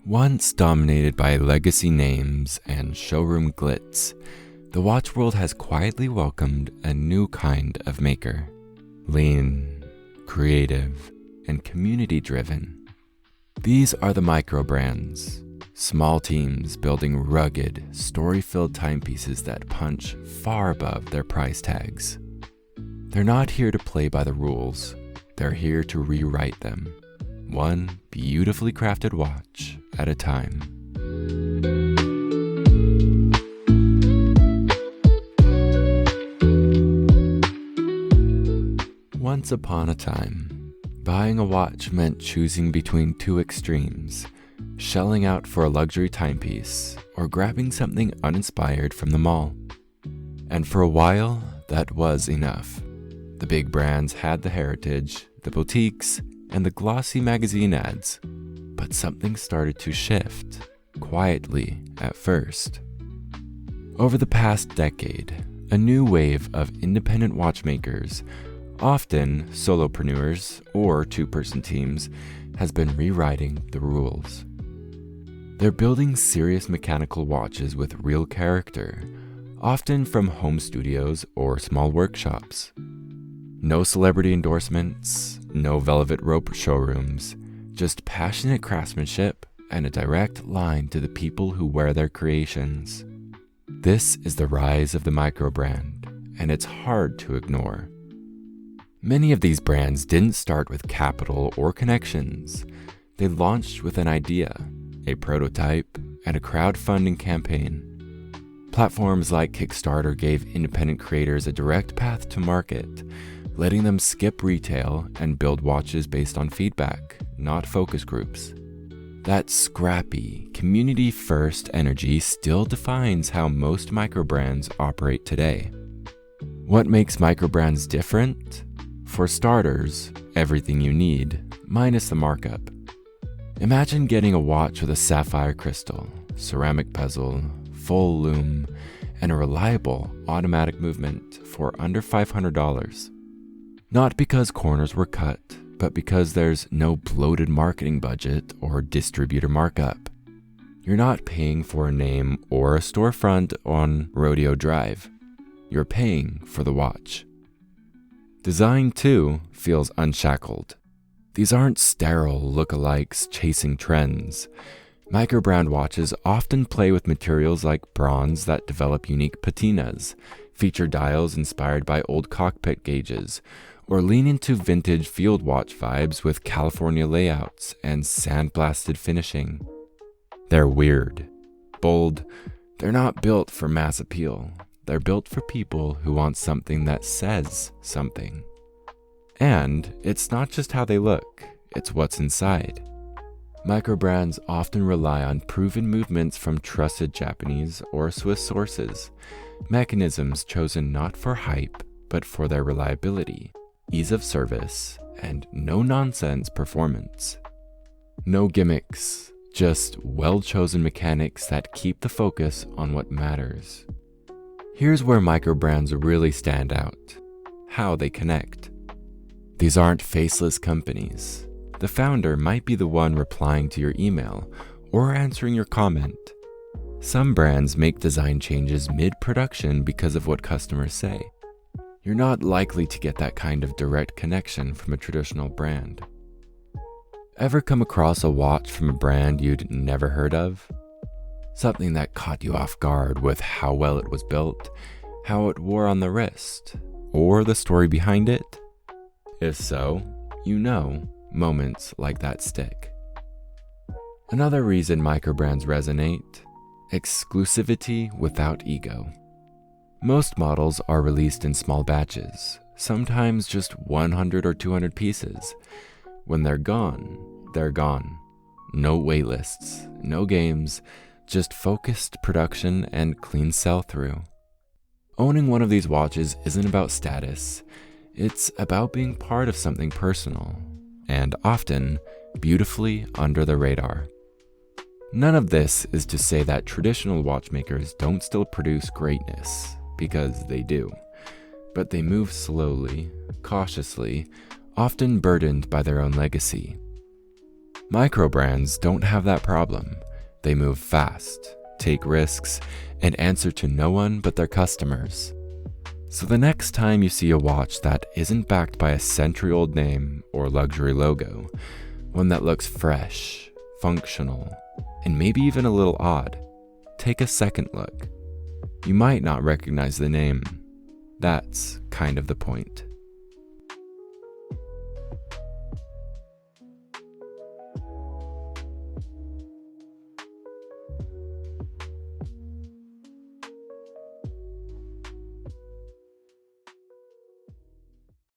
Once dominated by legacy names and showroom glitz, the watch world has quietly welcomed a new kind of maker. Lean, creative, and community-driven. These are the microbrands, small teams building rugged, story-filled timepieces that punch far above their price tags. They're not here to play by the rules, they're here to rewrite them, one beautifully crafted watch at a time. Once upon a time, buying a watch meant choosing between two extremes, shelling out for a luxury timepiece or grabbing something uninspired from the mall. And for a while, that was enough. The big brands had the heritage, the boutiques, and the glossy magazine ads. But something started to shift, quietly at first. Over the past decade, a new wave of independent watchmakers, often solopreneurs or two-person teams, has been rewriting the rules. They're building serious mechanical watches with real character, often from home studios or small workshops. No celebrity endorsements, no velvet rope showrooms, just passionate craftsmanship and a direct line to the people who wear their creations. This is the rise of the microbrand, and it's hard to ignore. Many of these brands didn't start with capital or connections. They launched with an idea, a prototype, and a crowdfunding campaign. Platforms like Kickstarter gave independent creators a direct path to market, letting them skip retail and build watches based on feedback, not focus groups. That scrappy, community-first energy still defines how most microbrands operate today. What makes microbrands different? For starters, everything you need, minus the markup. Imagine getting a watch with a sapphire crystal, ceramic bezel, full lume, and a reliable automatic movement for under $500. Not because corners were cut, but because there's no bloated marketing budget or distributor markup. You're not paying for a name or a storefront on Rodeo Drive. You're paying for the watch. Design, too, feels unshackled. These aren't sterile lookalikes chasing trends. Microbrand watches often play with materials like bronze that develop unique patinas, feature dials inspired by old cockpit gauges, or lean into vintage field watch vibes with California layouts and sandblasted finishing. They're weird, bold. They're not built for mass appeal. They're built for people who want something that says something. And it's not just how they look, it's what's inside. Microbrands often rely on proven movements from trusted Japanese or Swiss sources, mechanisms chosen not for hype, but for their reliability, ease of service, and no-nonsense performance. No gimmicks, just well-chosen mechanics that keep the focus on what matters. Here's where microbrands really stand out: how they connect. These aren't faceless companies. The founder might be the one replying to your email or answering your comment. Some brands make design changes mid-production because of what customers say. You're not likely to get that kind of direct connection from a traditional brand. Ever come across a watch from a brand you'd never heard of? Something that caught you off guard with how well it was built, how it wore on the wrist, or the story behind it? If so, you know moments like that stick. Another reason microbrands resonate: exclusivity without ego. Most models are released in small batches, sometimes just 100 or 200 pieces. When they're gone, they're gone. No waitlists, no games, just focused production and clean sell-through. Owning one of these watches isn't about status. It's about being part of something personal, and often beautifully under the radar. None of this is to say that traditional watchmakers don't still produce greatness, because they do. But they move slowly, cautiously, often burdened by their own legacy. Microbrands don't have that problem. They move fast, take risks, and answer to no one but their customers. So the next time you see a watch that isn't backed by a century-old name or luxury logo, one that looks fresh, functional, and maybe even a little odd, take a second look. You might not recognize the name. That's kind of the point.